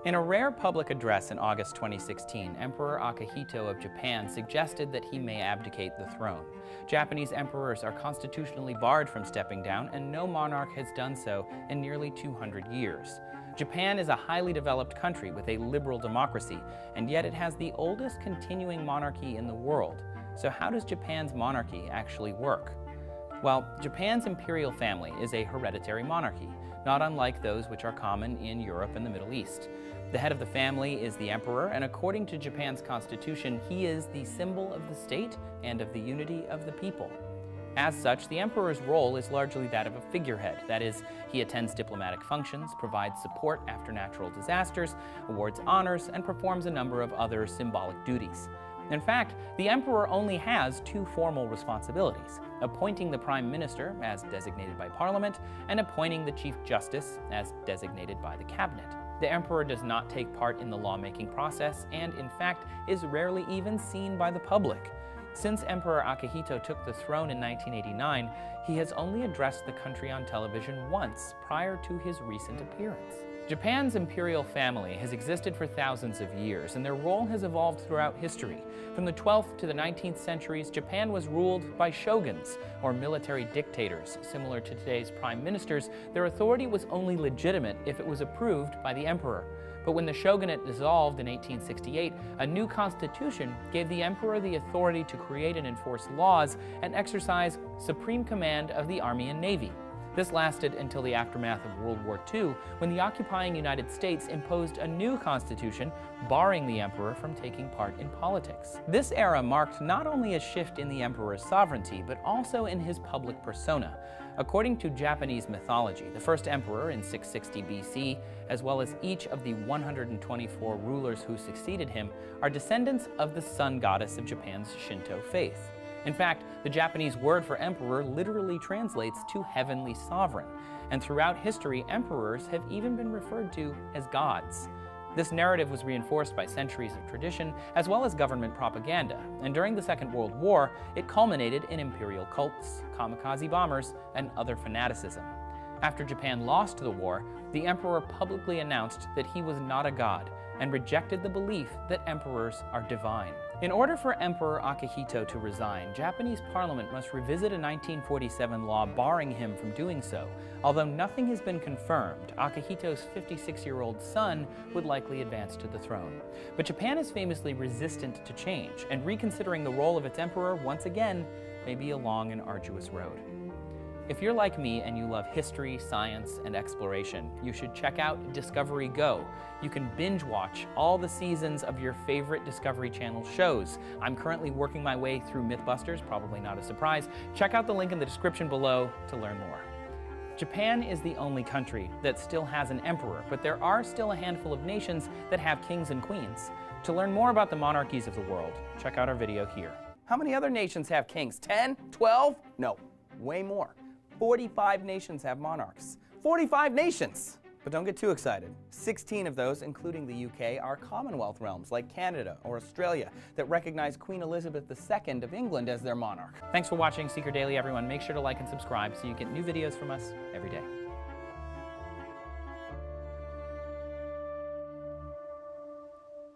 In a rare public address in August 2016, Emperor Akihito of Japan suggested that he may abdicate the throne. Japanese emperors are constitutionally barred from stepping down, and no monarch has done so in nearly 200 years. Japan is a highly developed country with a liberal democracy, and yet it has the oldest continuing monarchy in the world. So how does Japan's monarchy actually work? Well, Japan's imperial family is a hereditary monarchy, not unlike those which are common in Europe and the Middle East. The head of the family is the emperor, and according to Japan's constitution, he is the symbol of the state and of the unity of the people. As such, the emperor's role is largely that of a figurehead. That is, he attends diplomatic functions, provides support after natural disasters, awards honors, and performs a number of other symbolic duties. In fact, the emperor only has two formal responsibilities: appointing the prime minister, as designated by parliament, and appointing the chief justice, as designated by the cabinet. The emperor does not take part in the lawmaking process and, in fact, is rarely even seen by the public. Since Emperor Akihito took the throne in 1989, he has only addressed the country on television once prior to his recent appearance. Japan's imperial family has existed for thousands of years, and their role has evolved throughout history. From the 12th to the 19th centuries, Japan was ruled by shoguns, or military dictators. Similar to today's prime ministers, their authority was only legitimate if it was approved by the emperor. But when the shogunate dissolved in 1868, a new constitution gave the emperor the authority to create and enforce laws and exercise supreme command of the army and navy. This lasted until the aftermath of World War II, when the occupying United States imposed a new constitution, barring the emperor from taking part in politics. This era marked not only a shift in the emperor's sovereignty, but also in his public persona. According to Japanese mythology, the first emperor in 660 BC, as well as each of the 124 rulers who succeeded him, are descendants of the sun goddess of Japan's Shinto faith. In fact, the Japanese word for emperor literally translates to heavenly sovereign, and throughout history, emperors have even been referred to as gods. This narrative was reinforced by centuries of tradition, as well as government propaganda, and during the Second World War, it culminated in imperial cults, kamikaze bombers, and other fanaticism. After Japan lost the war, the emperor publicly announced that he was not a god, and rejected the belief that emperors are divine. In order for Emperor Akihito to resign, Japanese parliament must revisit a 1947 law barring him from doing so. Although nothing has been confirmed, Akihito's 56-year-old son would likely advance to the throne. But Japan is famously resistant to change, and reconsidering the role of its emperor once again may be a long and arduous road. If you're like me and you love history, science, and exploration, you should check out Discovery Go. You can binge watch all the seasons of your favorite Discovery Channel shows. I'm currently working my way through Mythbusters, probably not a surprise. Check out the link in the description below to learn more. Japan is the only country that still has an emperor, but there are still a handful of nations that have kings and queens. To learn more about the monarchies of the world, check out our video here. How many other nations have kings? 10? 12? No, way more. 45 nations have monarchs. 45 nations! But don't get too excited. 16 of those, including the UK, are Commonwealth realms like Canada or Australia that recognize Queen Elizabeth II of England as their monarch. Thanks for watching Seeker Daily, everyone. Make sure to like and subscribe so you get new videos from us every day.